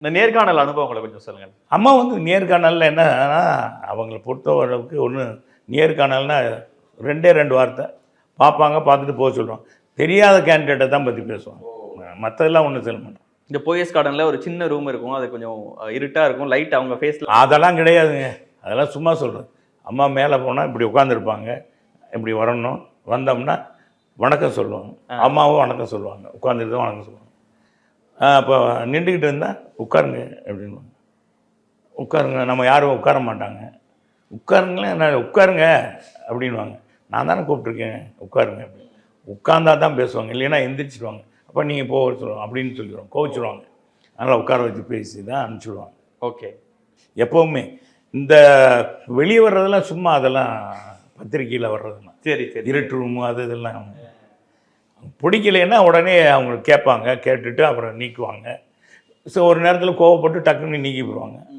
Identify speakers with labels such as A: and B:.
A: இந்த நேர்காணல் அனுபவங்களை கொஞ்சம் சொல்லுங்க.
B: அம்மா வந்து நேர்காணலில் என்னன்னா, அவங்கள பொறுத்தவரைக்கு ஒன்று நேர்காணல்னா 2 வார்த்தை பார்ப்பாங்க, பார்த்துட்டு போக சொல்லுவாங்க. தெரியாத கேண்டிடேட்டை தான் பற்றி பேசுவாங்க, மற்றதெல்லாம் ஒன்றும் சொல்ல மாட்டாங்க.
A: இந்த போயஸ் கார்டனில் ஒரு சின்ன ரூம் இருக்கும், அது கொஞ்சம் இருட்டாக இருக்கும், லைட் அவங்க ஃபேஸில்.
B: அதெல்லாம் கிடையாதுங்க, அதெல்லாம் சும்மா சொல்கிறேன். அம்மா மேலே போனால் இப்படி உட்காந்துருப்பாங்க, இப்படி வரணும், வந்தோம்னா வணக்கம் சொல்லுவாங்க, அம்மாவும் வணக்கம் சொல்லுவாங்க, உட்காந்துட்டு வணக்கம் சொல்லுவாங்க. அப்போ நின்றுக்கிட்டு இருந்தால் உட்காருங்க அப்படின்வாங்க. உட்காருங்க, நம்ம யாரும் உட்கார மாட்டாங்க. உட்காருங்களேன், நான் உட்காருங்க அப்படின்வாங்க. நான் தானே கூப்பிட்ருக்கேன் உட்காருங்க அப்படின்னு. உட்கார்ந்தா தான் பேசுவாங்க, இல்லைன்னா எந்திரிச்சிடுவாங்க. அப்போ நீங்கள் போக சொல்லுவாங்க அப்படின்னு சொல்லிடுவாங்க, கோவிச்சிடுவாங்க. அதனால் உட்கார வச்சு பேசி தான் அனுப்பிச்சிடுவாங்க.
A: ஓகே.
B: எப்போவுமே இந்த வெளியே வர்றதெல்லாம் சும்மா, அதெல்லாம் பத்திரிக்கையில் வர்றதுலாம்.
A: சரி சரி.
B: இருட்டு ரூமு அது இதெல்லாம் பிடிக்கலைன்னா உடனே அவங்க கேட்பாங்க, கேட்டுட்டு அப்புறம் நீக்குவாங்க. ஸோ ஒரு நேரத்தில் கோவப்பட்டு டக்குன்னு நீக்கி போடுவாங்க.